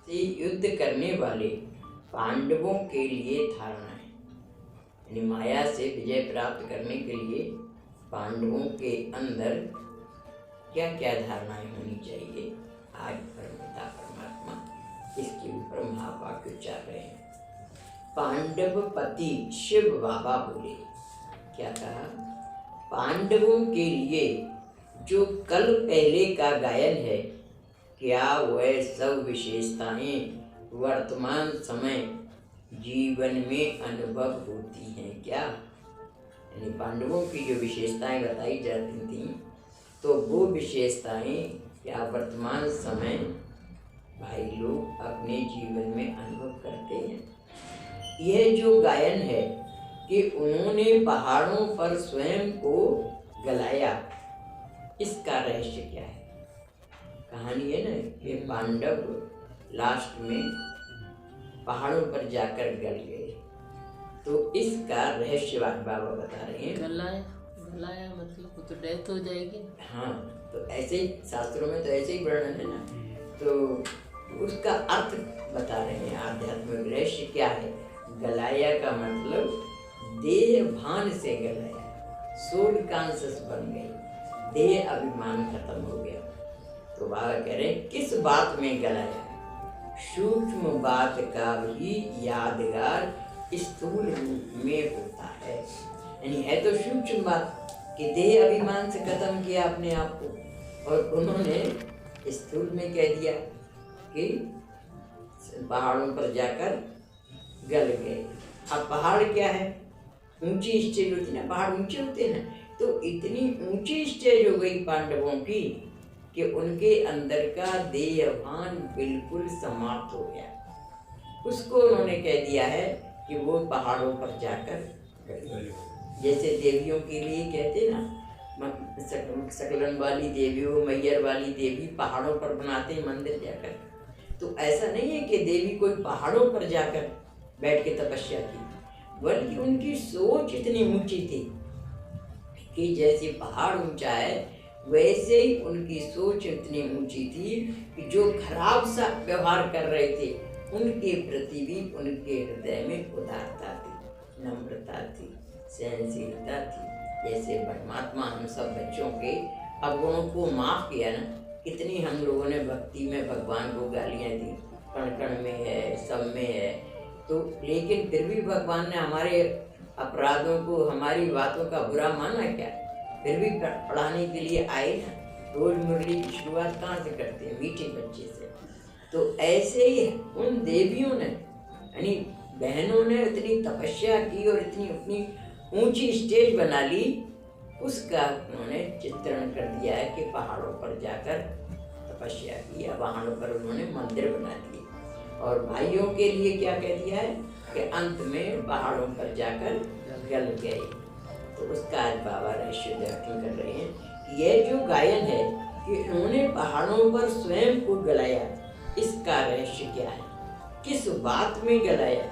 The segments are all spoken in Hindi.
से युद्ध करने वाले पांडवों के लिए धारणाएं, यानी माया से विजय प्राप्त करने के लिए पांडवों के अंदर क्या क्या धारणाएं होनी चाहिए। आज परमपिता परमात्मा इसके ऊपर महावाक्य उच्चार रहे हैं। पांडव पति शिव बाबा बोले, क्या कहा? पांडवों के लिए जो कल पहले का गायन है, क्या वह सब विशेषताएं वर्तमान समय जीवन में अनुभव होती हैं क्या? यानी पांडवों की जो विशेषताएं बताई जाती थीं, तो वो विशेषताएं क्या वर्तमान समय भाई लोग अपने जीवन में अनुभव करते हैं? यह जो गायन है कि उन्होंने पहाड़ों पर स्वयं को गलाया, इसका रहस्य क्या है? कहानी है ना कि पांडव लास्ट में पहाड़ों पर जाकर गल गए, तो इसका रहस्य बाबा बता रहे हैं। गलाया मतलब वो तो डेथ हो जाएगी। हाँ, तो ऐसे ही शास्त्रों में तो ऐसे ही वर्णन है ना, तो उसका अर्थ बता रहे हैं। आध्यात्मिक रहस्य क्या है? गलाया का मतलब देह भान से गलाया, सोल कॉन्शियस बन गई, देह अभिमान खत्म हो गया। तो बाबा कह रहे हैं किस बात में गलाया? सूक्ष्म बात का भी यादगार स्थूल रूप में होता है। यानी है तो सूक्ष्म बात कि देह अभिमान से खत्म किया अपने आप को, और उन्होंने स्थूल में कह दिया कि पहाड़ों पर जाकर गल गए। अब पहाड़ क्या है? ऊंची स्टेज होती ना, पहाड़ ऊंचे होते हैं ना, तो इतनी ऊंची स्टेज हो गई पांडवों की कि उनके अंदर का देहभान बिल्कुल समाप्त हो गया। उसको उन्होंने कह दिया है कि वो पहाड़ों पर जाकर गए। जैसे देवियों के लिए कहते ना, सकलन वाली देवी हो, मैयर वाली देवी पहाड़ों पर बनाते मंदिर जाकर, तो ऐसा नहीं है कि देवी कोई पहाड़ों पर जाकर बैठ के तपस्या की, बल्कि उनकी सोच इतनी ऊंची थी कि जैसे पहाड़ ऊंचा है वैसे ही उनकी सोच इतनी ऊंची थी कि जो खराब सा व्यवहार कर रहे थे उनके प्रति भी उनके हृदय में उदारता थी, नम्रता थी, सहनशीलता थी। जैसे परमात्मा हम सब बच्चों के अवगुणों को माफ किया ना, कितनी हम लोगों ने भक्ति में भगवान को गालियाँ दी, कण कण में है, सब में है, तो लेकिन फिर भी भगवान ने हमारे अपराधों को, हमारी बातों का बुरा माना क्या? फिर भी पढ़ाने के लिए आए ना। रोज मुरली की शुरुआत कहाँ से करते हैं? मीठे बच्चे से। तो ऐसे ही उन देवियों ने, यानी बहनों ने इतनी तपस्या की और इतनी अपनी ऊंची स्टेज बना ली, उसका उन्होंने चित्रण कर दिया है कि पहाड़ों पर जाकर तपस्या की, पहाड़ों पर उन्होंने मंदिर बना दिए। और भाइयों के लिए क्या कह दिया है कि अंत में पहाड़ों पर जाकर गल गए। तो उसका आज बाबा रहस्य व्याख्यान कर रहे हैं कि यह जो गायन है कि उन्होंने पहाड़ों पर स्वयं को गलाया, इसका रहस्य क्या है? किस बात में गलाया?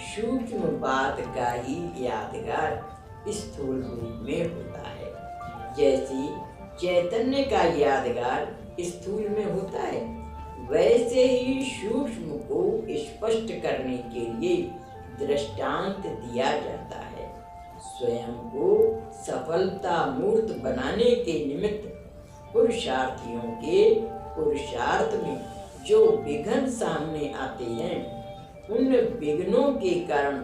सूक्ष्म बात का ही यादगार स्थूल रूप में होता है। जैसी चैतन्य का यादगार स्थूल में होता है, वैसे ही सूक्ष्म को स्पष्ट करने के लिए दृष्टांत दिया जाता है। स्वयं को सफलता मूर्त बनाने के निमित्त पुरुषार्थियों के पुरुषार्थ में जो विघ्न सामने आते हैं, उन विघ्नों के कारण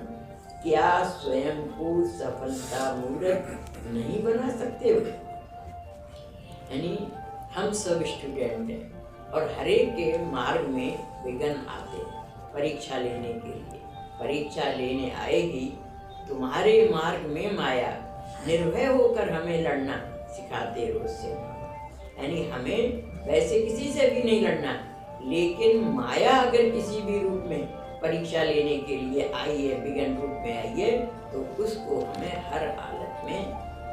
क्या स्वयं को सफलता मूर्त नहीं बना सकते हो? यानी हम सब स्टूडेंट हैं और हर एक के मार्ग में विघ्न आते हैं। परीक्षा लेने के लिए परीक्षा लेने आएगी, तुम्हारे मार्ग में माया निर्भय होकर हमें लड़ना सिखाते रोज से। यानी हमें वैसे किसी से भी नहीं लड़ना, लेकिन माया अगर किसी भी रूप में परीक्षा लेने के लिए आई है, विघ्न रूप में आई है, तो उसको हमें हर हालत में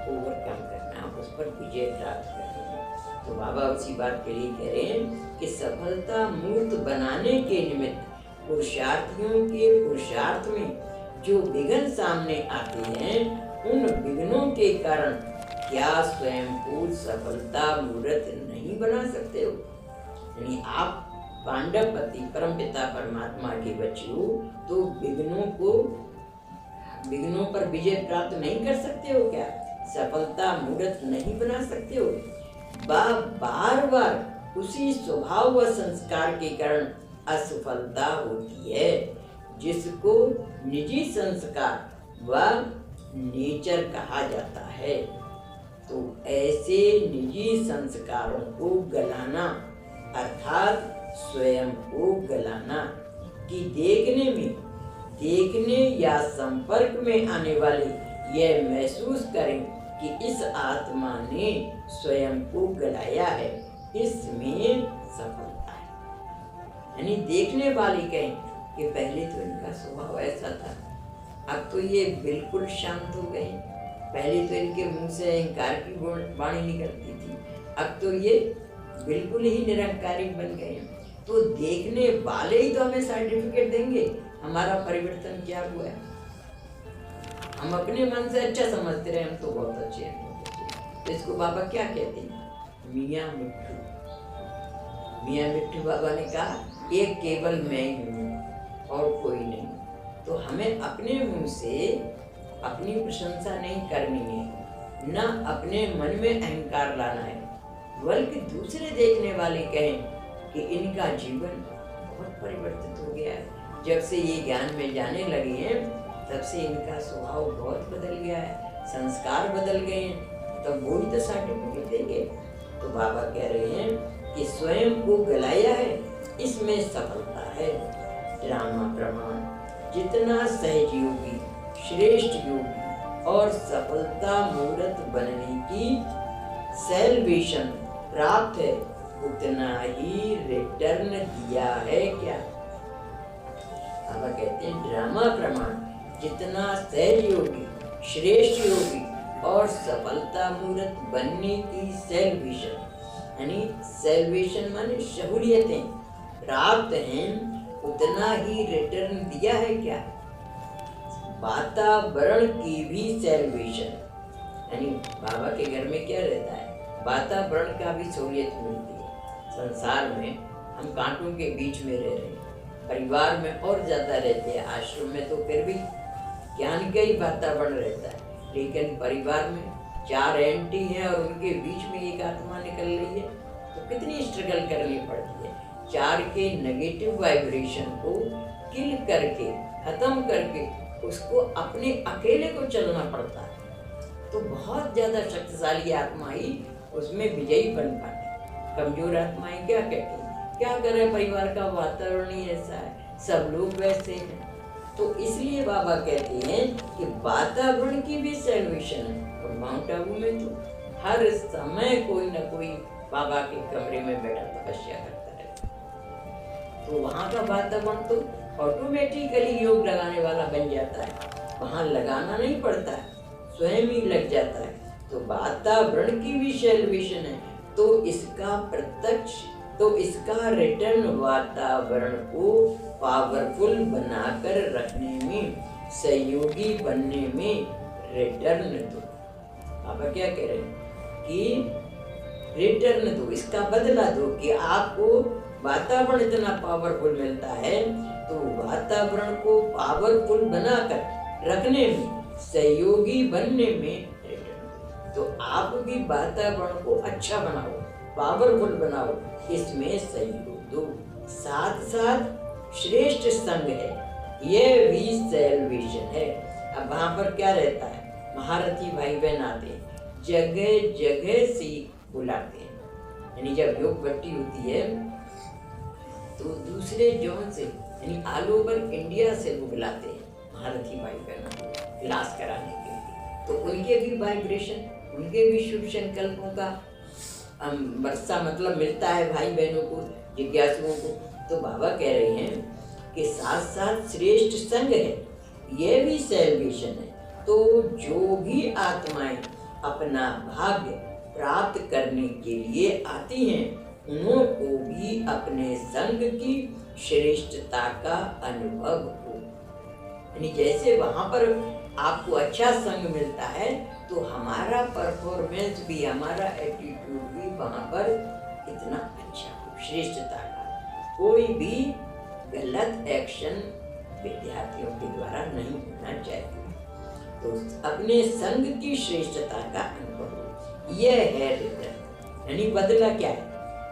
ओवरकम करना, उस पर विजय प्राप्त करना है। तो बाबा उसी बात के लिए कह रहे हैं कि सफलता मूर्त बनाने के निमित्त पुरुषार्थियों के पुरुषार्थ में जो विघ्न सामने आते हैं, उन विघ्नों के कारण क्या स्वयं को सफलता मूर्त नहीं बना सकते हो? यानी आप पांडवपति परमपिता परमात्मा के बच्चे हो तो विघ्नों पर विजय प्राप्त नहीं कर सकते हो क्या? सफलता मूर्त नहीं बना सकते हो? बार बार उसी स्वभाव व संस्कार के कारण असफलता होती है, जिसको निजी संस्कार व नेचर कहा जाता है। तो ऐसे निजी संस्कारों को गलाना अर्थात स्वयं को गलाना कि देखने या संपर्क में आने वाले यह महसूस करें कि इस आत्मा ने स्वयं को गलाया है, इसमें सफलता है। यानी देखने वाले कहें कि पहले तो इनका स्वभाव ऐसा था, अब तो ये बिल्कुल शांत हो गए, पहले तो इनके मुंह से अहंकार की वाणी निकलती थी, अब तो ये बिल्कुल ही निरंकारी बन गए। तो देखने वाले ही तो हमें सर्टिफिकेट देंगे हमारा परिवर्तन क्या हुआ है। हम अपने मन से अच्छा समझते रहे हम तो बहुत अच्छे हैं, तो इसको बाबा क्या कहते हैं? मियाँ मिट्ठू। मियाँ मिट्ठू बाबा ने कहा एक केवल मैं ही हूँ और कोई नहीं। तो हमें अपने मुंह से अपनी प्रशंसा नहीं करनी है, न अपने मन में अहंकार लाना है, बल्कि दूसरे देखने वाले कहें कि इनका जीवन बहुत परिवर्तित हो गया है। जब से ये ज्ञान में जाने लगे हैं तब से इनका स्वभाव बहुत बदल गया है, संस्कार बदल गए हैं, तब वो ही तो सर्टिफिकेट देंगे। तो बाबा कह रहे हैं कि स्वयं को गलाया है, इसमें सफलता है। ड्रामा प्रमाण जितना सहज योगी, श्रेष्ठ योगी और सफलता मूर्त बनने की सैल्वेशन प्राप्त है, उतना ही रिटर्न दिया है क्या? बाबा कहते हैं ड्रामा प्रमाण जितना सहज योगी, श्रेष्ठ योगी और सफलता मूर्त बनने की सैल्वेशन, यानी सैल्वेशन माने सहूलियतें प्राप्त हैं, उतना ही रिटर्न दिया है क्या? वातावरण की भी सैल्वेशन, यानी बाबा के घर में क्या रहता है? वातावरण का भी सहूलियत मिलती है। संसार में हम कांटों के बीच में रह रहे हैं, परिवार में और ज्यादा रहते हैं, आश्रम में तो फिर भी ज्ञान का ही वातावरण रहता है, लेकिन परिवार में 4 एंटी हैं और उनके बीच में एक आत्मा निकल रही है, तो कितनी स्ट्रगल करनी पड़ती है। 4 के नेगेटिव वाइब्रेशन को किल करके, खत्म करके उसको अपने अकेले को चलना पड़ता है। तो बहुत ज्यादा शक्तिशाली आत्मा ही उसमें विजयी बन पाती। कमजोर आत्माएं क्या कहती हैं? क्या करें, परिवार का वातावरण ही ऐसा है, सब लोग वैसे हैं। तो इसलिए बाबा कहते हैं कि वातावरण की भी सैल्वेशन है। और माउंट आबू में तो हर समय कोई ना कोई बाबा के कमरे में बैठा तपस्या करता है, तो वहाँ का वातावरण तो ऑटोमेटिकली योग लगाने वाला बन जाता है, वहाँ लगाना नहीं पड़ता है, स्वयं ही लग जाता है। तो वातावरण की भी सैल्वेशन है, तो इसका रिटर्न वातावरण को पावरफुल बनाकर रखने में, सहयोगी बनने में रिटर्न दो। आप क्या कह रहे हैं कि रिटर्न दो, इसका बदला दो कि आपको वातावरण इतना पावरफुल मिलता है, तो वातावरण को पावरफुल बनाकर रखने में, सहयोगी बनने में रिटर्न दो। तो आप भी वातावरण को अच्छा बनाओ, पावरफुल बनाओ, इसमें सहयोग दो। साथ साथ श्रेष्ठ संग है, यह भी सैल्वेशन है। अब वहां पर क्या रहता है? महारथी भाई बहन आते हैं, जगह जगह से बुलाते हैं, यानी जब योग भट्टी होती है तो दूसरे जोन से, यानी ऑल ओवर इंडिया से वो बुलाते हैं महारथी भाई बहन को क्लास कराने के लिए। तो उनके भी वाइब्रेशन, उनके भी शुभ संकल्पों का वर्षा मतलब मिलता है भाई बहनों को, जिज्ञासुओं को। तो बाबा कह रहे हैं कि साथ साथ श्रेष्ठ संग है, यह भी सैल्वेशन है। तो जो भी आत्माएं अपना भाग्य प्राप्त करने के लिए आती हैं, उन्हों को भी अपने संग की श्रेष्ठता का अनुभव हो। यानी जैसे वहां पर आपको अच्छा संग मिलता है, तो हमारा परफॉर्मेंस भी, हमारा एटीट्यूड भी वहां पर इतना अच्छा हो, श्रेष्ठता का। कोई भी गलत एक्शन विद्यार्थियों के द्वारा नहीं होना चाहिए। तो अपने संग की श्रेष्ठता का अनुभव यह है रिटर्न, यानी बदला क्या है,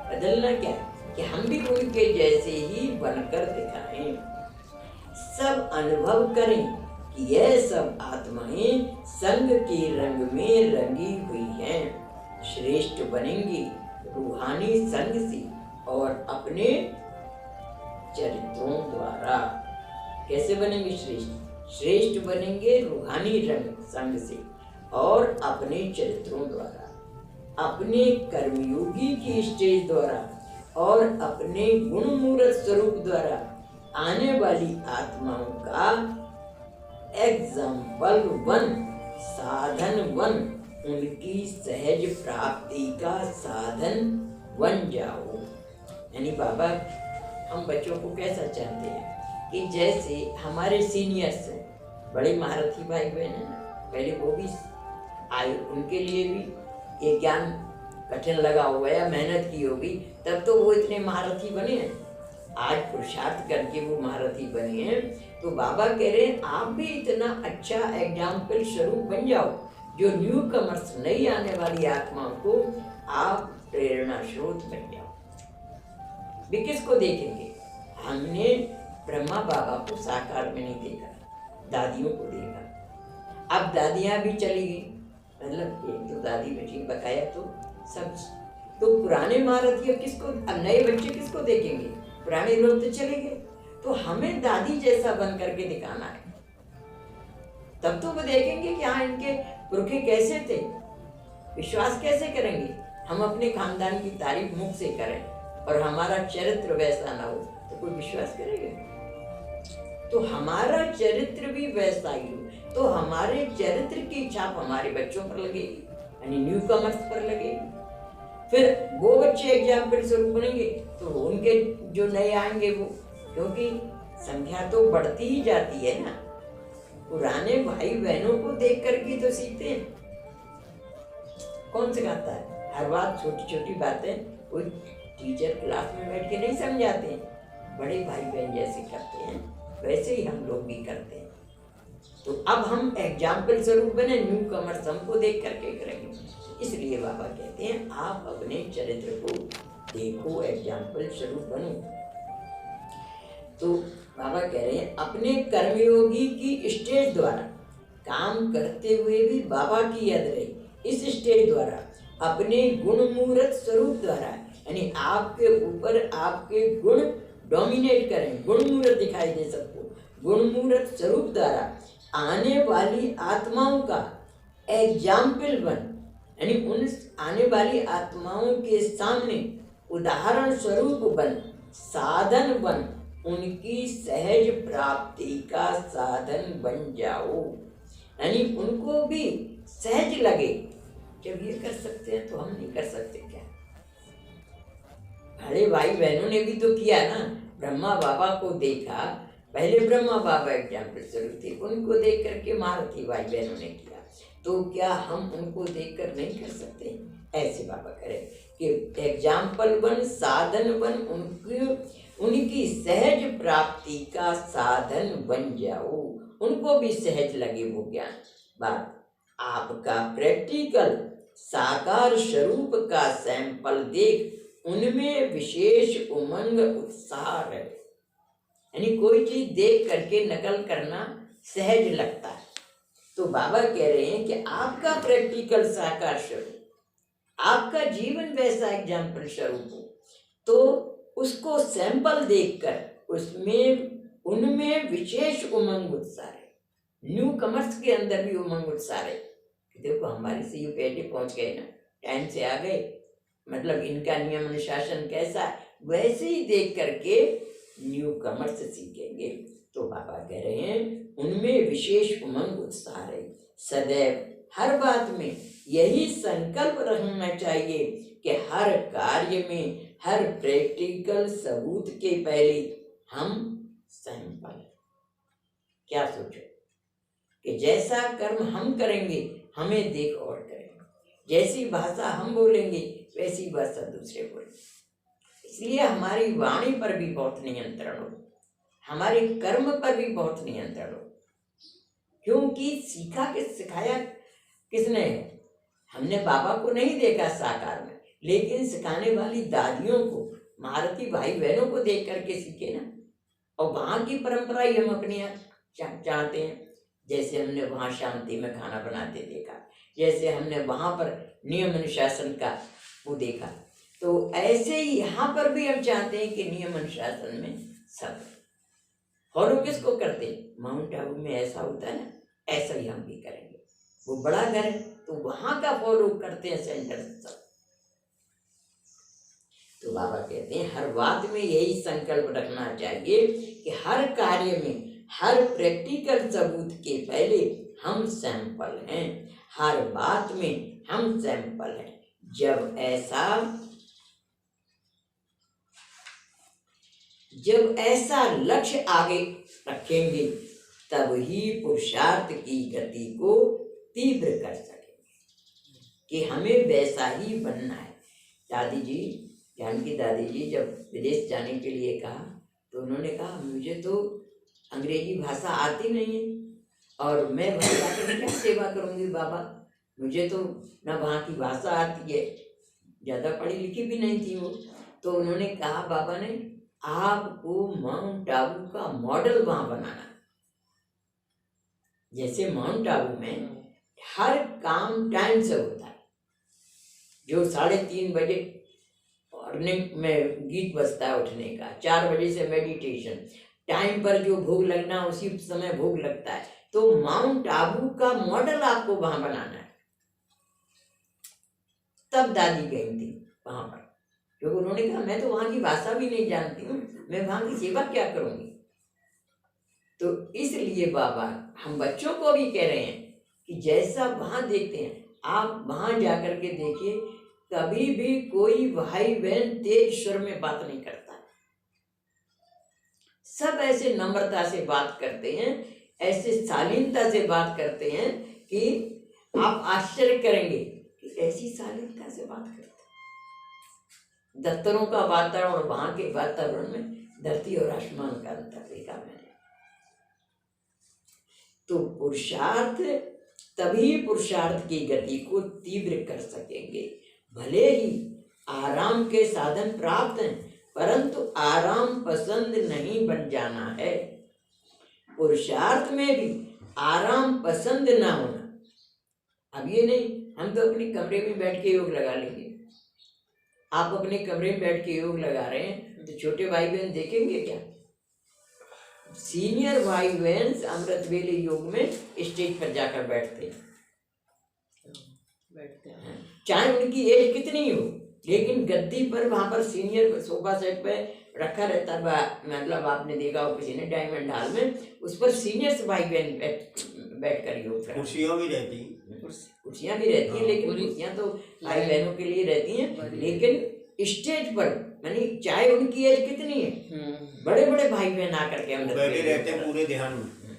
बदलना क्या है कि हम भी उनके जैसे ही बनकर दिखाएं। सब अनुभव करें कि यह सब आत्माएं संग के रंग में रंगी हुई हैं, श्रेष्ठ बनेंगी रूहानी संग से और अपने चरित्रों द्वारा। कैसे बनेंगे श्रेष्ठ? श्रेष्ठ बनेंगे रूहानी रंग संग से और अपने चरित्रों द्वारा, अपने कर्मयोगी की स्टेज द्वारा और अपने गुणमूर्त स्वरूप द्वारा आने वाली आत्माओं का एग्जाम्पल वन, साधन वन, उनकी सहज प्राप्ति का साधन बन जाओ। यानी बाबा हम बच्चों को कैसा चाहते हैं कि जैसे हमारे सीनियर्स हैं, बड़े महारथी भाई बहन हैं, पहले वो भी आए, उनके लिए भी ये ज्ञान कठिन लगा हुआ है, मेहनत की होगी, तब तो वो इतने महारथी बने हैं। आज पुरुषार्थ करके वो महारथी बने हैं। तो बाबा कह रहे हैं आप भी इतना अच्छा एग्जाम्पल स्वरूप बन जाओ, जो न्यू कमर्स नई आने वाली आत्माओं को आप प्रेरणा स्रोत बन जाओ। भी किसको देखेंगे? हमने ब्रह्मा बाबा को साकार में नहीं देखा, दादियों को देखा। अब दादियां भी चली गई, मतलब एक तो दादी बेटी बकाया तो सब, तो पुराने महारथी किसको, अब नए बच्चे किसको देखेंगे? पुराने लोग तो चले गए। तो हमें दादी जैसा बन करके दिखाना है, तब तो वो देखेंगे कि हाँ इनके पुरखे कैसे थे, विश्वास कैसे करेंगे। हम अपने खानदान की तारीफ मुख से करें और हमारा चरित्र वैसा ना हो तो कोई विश्वास करेगा? तो हमारा चरित्र भी वैसा ही हो तो हमारे चरित्र की छाप हमारे बच्चों पर लगेगी, यानी न्यू कमर्स पर लगेगी। फिर वो बच्चे एग्जाम्पल स्वरूप बनेंगे तो उनके जो नए आएंगे वो, क्योंकि संख्या तो बढ़ती ही जाती है ना, पुराने भाई बहनों को देख करके तो सीखते हैं। कौन सिखाता है? हर बात छोटी छोटी बातें कोई टीचर क्लास में बैठ के नहीं समझाते हैं, बड़े भाई बहन जैसे करते हैं वैसे ही हम लोग भी करते हैं। तो अब हम एग्जाम्पल स्वरूप बने, न्यू कमर्स हमको देख करके करेंगे। इसलिए बाबा कहते हैं आप अपने चरित्र को देखो, एग्जाम्पल स्वरूप बनो। तो बाबा कह रहे हैं अपने कर्मयोगी की स्टेज द्वारा काम करते हुए भी बाबा की याद रही, इस स्टेज द्वारा अपने गुणमूर्त स्वरूप द्वारा, यानी आपके ऊपर आपके गुण डोमिनेट करें, गुणमूर्त दिखाई दे सबको, गुणमूर्त स्वरूप द्वारा आने वाली आत्माओं का एग्जाम्पल बन, यानी उन आने वाली आत्माओं के सामने उदाहरण स्वरूप बन, साधन बन, उनकी सहज प्राप्ति का साधन बन जाओ। यानी उनको भी सहज लगे, जब ये कर सकते हैं तो हम नहीं कर सकते क्या? बड़े भाई बहनों ने भी तो किया ना, ब्रह्मा बाबा को देखा, पहले ब्रह्मा बाबा एग्जाम्पल स्वरूप थे, उनको देख करके महारथी भाई बहनों ने किया, तो क्या हम उनको देखकर नहीं कर सकते? ऐसे बाबा करें कि एग्जाम्पल बन, साधन बन, उनकी सहज प्राप्ति का साधन बन जाओ, उनको भी सहज लगे वो ज्ञान बात। आपका प्रैक्टिकल साकार स्वरूप का सैंपल देख उनमें विशेष उमंग उत्साह रहे, यानी कोई चीज देख करके नकल करना सहज लगता है। तो बाबा कह रहे हैं कि आपका प्रैक्टिकल साकार स्वरूप, आपका जीवन वैसा एग्जाम्पल स्वरूप हो, तो उसको सैंपल देखकर उसमें उनमें विशेष उमंग उत्साह है। न्यू कमर्स के अंदर भी उमंग उत्साह है कि देखो हमारे से ये पहले पहुंच गए ना, टाइम से आ गए, मतलब इनका नियम अनुशासन कैसा है, वैसे ही देख करके न्यू कमर्स सीखेंगे। तो बाबा कह रहे हैं उनमें विशेष उमंग उत्साह है। सदैव हर बात में यही संकल्प रखना चाहिए कि हर कार्य में, हर प्रैक्टिकल सबूत के पहले हम सैंपल। क्या सोचो कि जैसा कर्म हम करेंगे हमें देख और करेंगे, जैसी भाषा हम बोलेंगे वैसी भाषा दूसरे बोलेंगे। इसलिए हमारी वाणी पर भी बहुत नियंत्रण हो, हमारे कर्म पर भी बहुत नियंत्रण हो। क्योंकि सीखा किस, सिखाया किसने है? हमने बाबा को नहीं देखा साकार में, लेकिन सिखाने वाली दादियों को, महारथी भाई बहनों को देख करके सीखे ना। और वहाँ की परंपरा ही हम अपने यहाँ चाहते हैं। जैसे हमने वहाँ शांति में खाना बनाते देखा, जैसे हमने वहाँ पर नियम अनुशासन का वो देखा, तो ऐसे ही यहाँ पर भी हम चाहते हैं कि नियम अनुशासन में सब फॉलो किसको करते हैं? माउंट आबू में ऐसा होता है ना, ऐसा ही हम भी करेंगे। वो बड़ा घर है तो वहाँ का फॉलो करते हैं सेंटर सब। तो बाबा कहते हैं हर बात में यही संकल्प रखना चाहिए कि हर कार्य में, हर प्रैक्टिकल सबूत के पहले हम सैंपल हैं, हर बात में हम सैंपल हैं। जब ऐसा लक्ष्य आगे रखेंगे तब ही पुरुषार्थ की गति को तीव्र कर सकेंगे कि हमें वैसा ही बनना है। दादी जी, जानकी दादी जी जब विदेश जाने के लिए कहा तो उन्होंने कहा मुझे तो अंग्रेजी भाषा आती नहीं है और मैं वहाँ जाकर क्या सेवा करूँगी बाबा, मुझे तो ना वहाँ की भाषा आती है, ज़्यादा पढ़ी लिखी भी नहीं थी वो। तो उन्होंने कहा बाबा ने आपको माउंट आबू का मॉडल वहाँ बनाना। जैसे माउंट आबू में हर काम टाइम से होता है, जो 3:30 बजे मॉर्निंग में गीत बजता है उठने का, 4 बजे से मेडिटेशन, टाइम पर जो भोग लगना उसी समय भोग लगता है। तो माउंट आबू का मॉडल आपको वहां बनाना है। तब दादी गई थी वहां पर, क्योंकि उन्होंने कहा मैं तो वहां की भाषा भी नहीं जानती हूँ, मैं वहां की सेवा क्या करूंगी। तो इसलिए बाबा हम बच्चों को भी कह रहे हैं कि जैसा वहां देखते हैं आप वहां जाकर के देखिए, कभी भी कोई भाई बहन तेज स्वर में बात नहीं करता, सब ऐसे नम्रता से बात करते हैं, ऐसे शालीनता से बात करते हैं कि आप आश्चर्य करेंगे कि ऐसी शालीनता से बात करते हैं। दफ्तरों का वातावरण और वहां के वातावरण में धरती और आसमान का अंतर देखा मैंने। तो पुरुषार्थ, तभी पुरुषार्थ की गति को तीव्र कर सकेंगे। भले ही आराम के साधन प्राप्त हैं, परंतु आराम पसंद नहीं बन जाना है। पुरुषार्थ में भी आराम पसंद ना होना। अब ये नहीं हम तो अपने कमरे में बैठ के योग लगा लेंगे, आप अपने कमरे में बैठ के योग लगा रहे हैं तो छोटे भाई बहन देखेंगे क्या? सीनियर भाई बहन अमृत वेले योग में स्टेज पर जाकर बैठते हैं, चाहे उनकी एज कितनी हो, लेकिन गद्दी पर वहां पर सीनियर सोफा सेट पे रखा रहता है। मतलब आपने देखा हो किसी ने डायमंड हॉल में, उस पर सीनियर्स भाई बहन बैठ कर योग, कुर्सियां भी रहती हैं, लेकिन कुर्सियां तो भाई बहनों के लिए रहती हैं, लेकिन स्टेज पर यानी चाहे उनकी एज कितनी है, बड़े बड़े भाई बहन आकर के बैठे रहते हैं पूरे ध्यान में।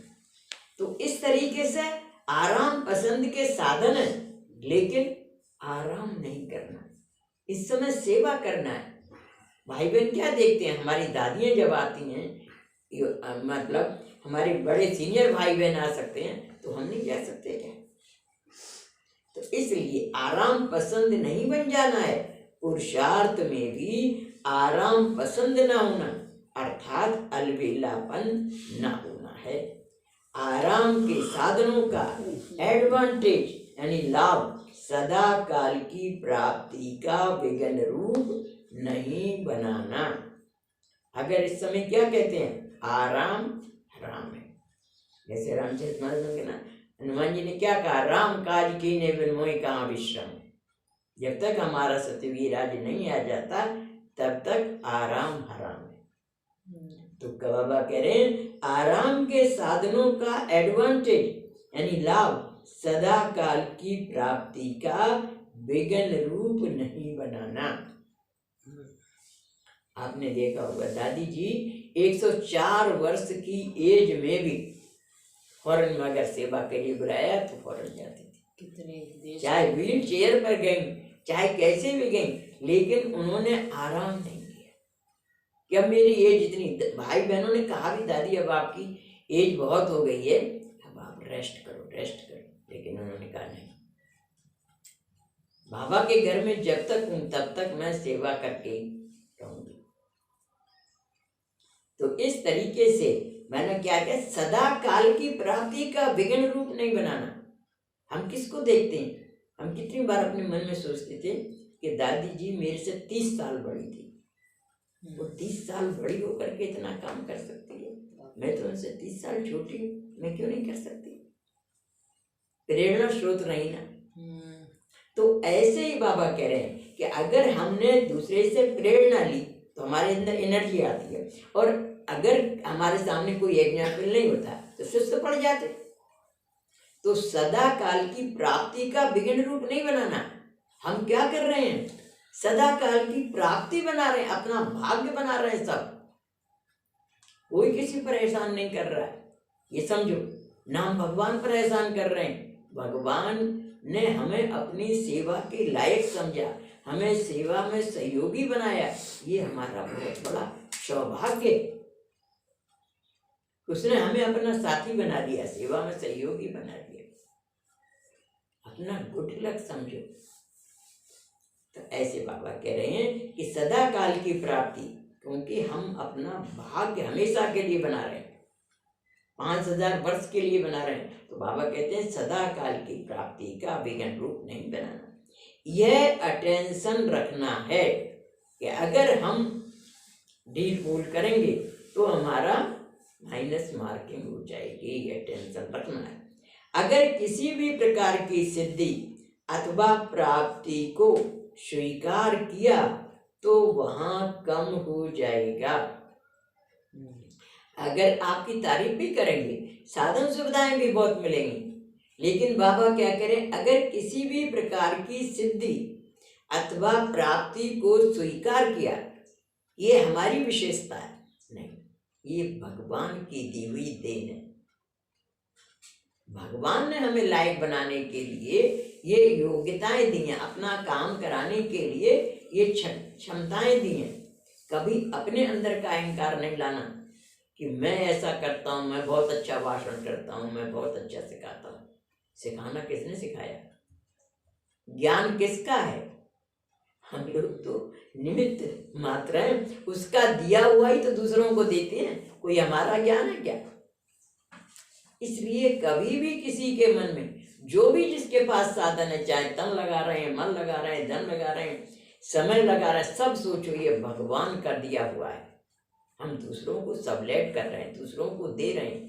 तो इस तरीके से आराम पसंद के साधन है, लेकिन आराम नहीं करना, इस समय सेवा करना है। भाई बहन क्या देखते हैं, हमारी दादियां जब आती हैं, मतलब हमारे बड़े सीनियर भाई बहन आ सकते हैं तो हम नहीं जा सकते क्या? तो इसलिए आराम पसंद नहीं बन जाना है। पुरुषार्थ में भी आराम पसंद ना होना, अर्थात अलबेलापन ना होना है। आराम के साधनों का एडवांटेज यानी लाभ सदा काल की प्राप्ति का विघ्न रूप नहीं बनाना। अगर इस समय क्या कहते हैं, आराम हराम है, जैसे रामचरितमानस में ना हनुमान जी ने क्या कहा, राम काज कीने बिन मोहि कहाँ विश्राम। जब तक हमारा सत्यवीर राज्य नहीं आ जाता तब तक आराम हराम है। तो बाबा कह रहे हैं आराम के साधनों का एडवांटेज यानी लाभ सदा काल की प्राप्ति का विघ्न रूप नहीं बनाना। आपने देखा होगा दादी जी 104 वर्ष की एज में भी फौरन में अगर सेवा के लिए बुलाया तो फौरन जाती थी, कितने चाहे व्हील चेयर पर गई, चाहे कैसे भी गई, लेकिन उन्होंने आराम नहीं किया। कि अब मेरी एज इतनी, भाई बहनों ने कहा भी दादी अब आपकी एज बहुत हो गई है, अब आप रेस्ट करो रेस्ट करो, लेकिन उन्होंने कहा नहीं, बाबा के घर में जब तक हूं तब तक मैं सेवा करके रहूंगी। तो इस तरीके से मैंने क्या किया, सदा काल की प्राप्ति का विघ्न रूप नहीं बनाना। हम किसको देखते हैं, हम कितनी बार अपने मन में सोचते थे कि दादी जी मेरे से 30 साल बड़ी थी, वो 30 साल बड़ी होकर के इतना काम कर सकती है, मैं तो उनसे 30 साल छोटी हूँ, मैं क्यों नहीं कर सकती? प्रेरणा स्रोत नहीं ना। तो ऐसे ही बाबा कह रहे हैं कि अगर हमने दूसरे से प्रेरणा ली तो हमारे अंदर एनर्जी आती है, और अगर हमारे सामने कोई एग्जाम्पल नहीं होता तो सुस्त पड़ जाते। तो सदा काल की प्राप्ति का विघ्न रूप नहीं बनाना। हम क्या कर रहे हैं, सदा काल की प्राप्ति बना रहे हैं, अपना भाग्य बना रहे हैं। सब कोई किसी पर एहसान नहीं कर रहा है, ये समझो ना। हम भगवान पर एहसान कर रहे हैं, भगवान ने हमें अपनी सेवा के लायक समझा, हमें सेवा में सहयोगी बनाया, ये हमारा बहुत बड़ा सौभाग्य। उसने हमें अपना साथी बना दिया, सेवा में सहयोगी बना दिया, अपना गुड लक समझो। तो ऐसे बाबा कह रहे हैं कि सदा काल की प्राप्ति, क्योंकि हम अपना भाग्य हमेशा के लिए बना रहे हैं, 5000 वर्ष के लिए बना रहे हैं। तो बाबा कहते हैं सदा काल की प्राप्ति का विघ्न रूप नहीं बनाना। यह अटेंशन रखना है कि अगर हम डील फूल करेंगे तो हमारा माइनस मार्किंग हो जाएगी, यह टेंशन रखना है। अगर किसी भी प्रकार की सिद्धि अथवा प्राप्ति को स्वीकार किया तो वहां कम हो जाएगा। अगर आपकी तारीफ भी करेंगे, साधन सुविधाएं भी बहुत मिलेंगी, लेकिन बाबा क्या करें, अगर किसी भी प्रकार की सिद्धि अथवा प्राप्ति को स्वीकार किया, ये हमारी विशेषता है नहीं, ये भगवान की दी हुई देन है। भगवान ने हमें लायक बनाने के लिए ये योग्यताएं दी हैं, अपना काम कराने के लिए ये क्षमताएं दी हैं। कभी अपने अंदर का अहंकार नहीं लाना कि मैं ऐसा करता हूँ, मैं बहुत अच्छा भाषण करता हूँ, मैं बहुत अच्छा सिखाता हूँ। सिखाना किसने सिखाया? ज्ञान किसका है? हम लोग तो निमित्त मात्र हैं, उसका दिया हुआ ही तो दूसरों को देते हैं, कोई हमारा ज्ञान है क्या? इसलिए कभी भी किसी के मन में, जो भी जिसके पास साधन है, चाहे तन लगा रहे हैं, मन लगा रहे हैं, धन लगा रहे हैं, समय लगा रहे हैं, सब सोचो ये भगवान का दिया हुआ है, हम दूसरों को सबलेट कर रहे हैं, दूसरों को दे रहे हैं।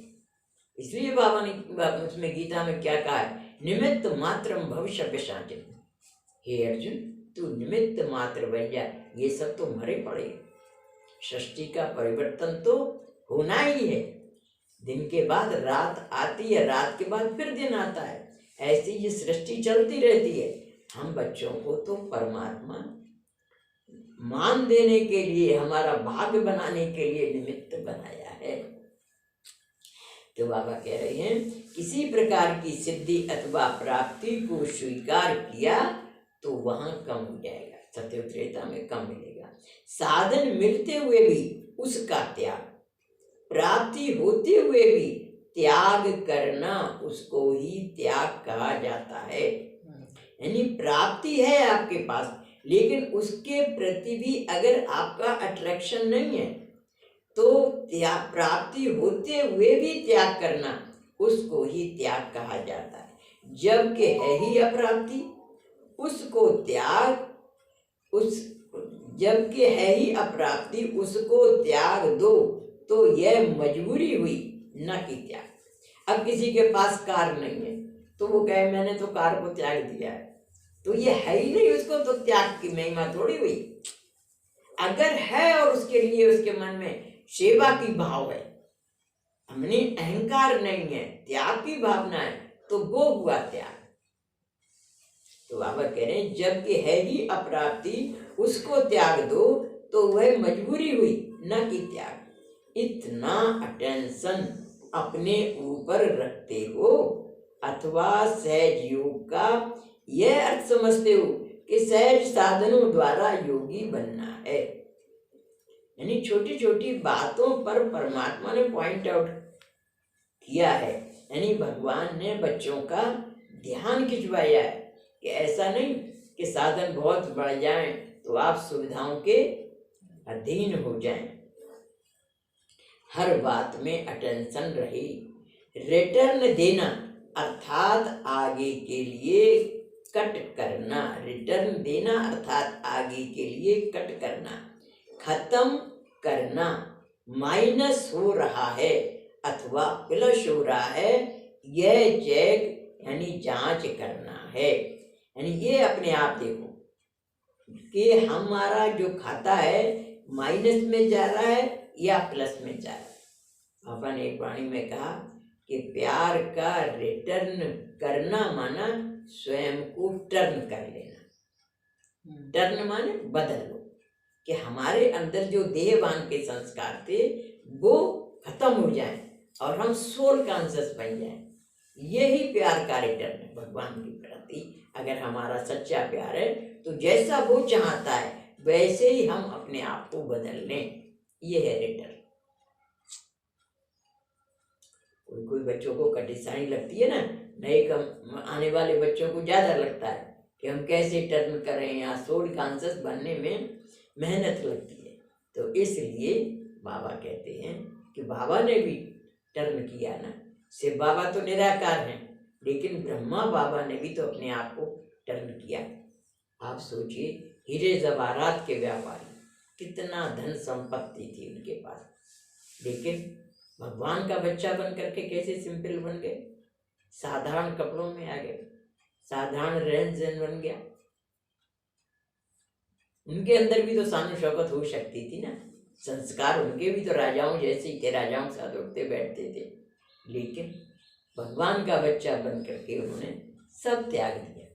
इसलिए बाबा ने उसमें गीता में क्या कहा है, निमित्त मात्रम भविष्य शांति। हे अर्जुन, तू निमित्त मात्र बन जा, ये सब तो मरे पड़े। सृष्टि का परिवर्तन तो होना ही है, दिन के बाद रात आती है, रात के बाद फिर दिन आता है, ऐसी ये सृष्टि चलती रहती है। हम बच्चों को तो परमात्मा मान देने के लिए, हमारा भाग्य बनाने के लिए निमित्त बनाया है। तो बाबा कह रहे हैं किसी प्रकार की सिद्धि अथवा प्राप्ति को स्वीकार किया तो वहां कम हो जाएगा, सत्य त्रेता में कम मिलेगा। साधन मिलते हुए भी उसका त्याग, प्राप्ति होते हुए भी त्याग करना, उसको ही त्याग कहा जाता है। यानी प्राप्ति है आपके पास, लेकिन उसके प्रति भी अगर आपका अट्रैक्शन नहीं है तो त्याग, प्राप्ति होते हुए भी त्याग करना, उसको ही त्याग कहा जाता है। जबकि है ही अप्राप्ति, उसको त्याग, जबकि है ही अप्राप्ति, उसको त्याग दो तो यह मजबूरी हुई, न कि त्याग। अब किसी के पास कार नहीं है तो वो कहे मैंने तो कार को त्याग दिया है, तो ये है ही नहीं, उसको तो त्याग की महिमा थोड़ी हुई। अगर है और उसके लिए उसके मन में सेवा की भाव है, हमने अहंकार नहीं है, त्याग की भावना है, तो वो हुआ त्याग। तो बाबा कह रहे हैं जबकि है ही अप्राप्ति, उसको त्याग दो तो वह मजबूरी हुई, न कि त्याग। इतना अटेंशन अपने ऊपर रखते हो अथवा सहज योग का यह अर्थ समझते हो कि सहज साधनों द्वारा योगी बनना है। यानी छोटी छोटी बातों पर परमात्मा ने पॉइंट आउट किया है। यानी भगवान ने बच्चों का ध्यान खिंचवाया है कि ऐसा नहीं कि साधन बहुत बढ़ जाएं तो आप सुविधाओं के अधीन हो जाएं। हर बात में अटेंशन रहे। रिटर्न देना अर्थात आगे के लिए कट करना। रिटर्न देना अर्थात आगे के लिए कट करना। खत्म करना, माइनस हो रहा है अथवा प्लस हो रहा है, यह चेक यानी जांच करना है। यानी ये अपने आप देखो कि हमारा जो खाता है माइनस में जा रहा है या प्लस में जा रहा है। पापा ने एक वाणी में कहा कि प्यार का रिटर्न करना माना स्वयं को टर्न कर लेना। टर्न माने बदल लो, कि हमारे अंदर जो देहवान के संस्कार थे वो खत्म हो जाएं और हम सोल कॉन्शियस बन जाएं। यही प्यार का रिटर्न है भगवान के प्रति। अगर हमारा सच्चा प्यार है तो जैसा वो चाहता है वैसे ही हम अपने आप को बदल लें। ये है रिटर्न। कोई कोई बच्चों को कठिनाई लगती है ना, नए कम आने वाले बच्चों को ज़्यादा लगता है कि हम कैसे टर्न करें या सोल कॉन्शियस बनने में मेहनत लगती है। तो इसलिए बाबा कहते हैं कि बाबा ने भी टर्न किया ना। शिव बाबा तो निराकार हैं, लेकिन ब्रह्मा बाबा ने भी तो अपने आप को टर्न किया। आप सोचिए, हीरे जवाहरात के व्यापारी, कितना धन संपत्ति थी उनके पास, लेकिन भगवान का बच्चा बन करके कैसे सिंपल बन गए, साधारण कपड़ों में आ गए, साधारण रहन सहन बन गया। उनके अंदर भी तो शान शौकत हो सकती थी ना। संस्कार उनके भी तो राजाओं जैसे ही थे, राजाओं के साथ उठते बैठते थे, लेकिन भगवान का बच्चा बन करके उन्होंने सब त्याग दिया।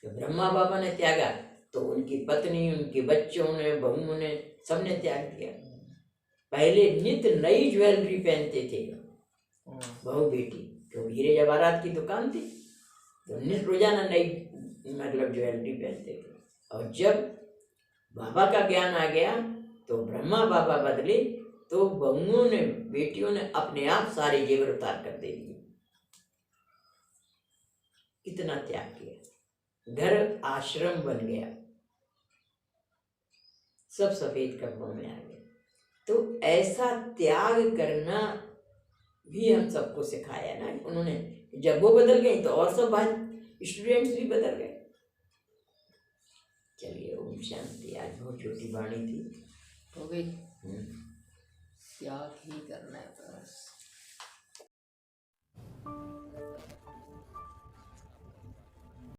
जब ब्रह्मा बाबा ने त्यागा तो उनकी पत्नी, उनके बच्चों ने, बहुओं ने, सबने त्याग दिया। पहले नित नई ज्वेलरी पहनते थे बहू बेटी, क्योंकि हीरे जवाहरात की दुकान थी, तो नित रोजाना नई मतलब ज्वेलरी पहनते थे। और जब बाबा का ज्ञान आ गया तो ब्रह्मा बाबा बदले तो बहुओं ने, बेटियों ने अपने आप सारे जेवर उतार कर दे दिए। कितना त्याग किया, घर आश्रम बन गया, सब सफेद कपड़ों में आ गए। तो ऐसा त्याग करना भी हम सबको सिखाया ना उन्होंने। जब वो बदल गई तो और सब स्टूडेंट्स भी बदल गए। चलिए, ओम शांति। आज बहुत छोटी वाणी थी, हो गई। त्याग ही करना है बस।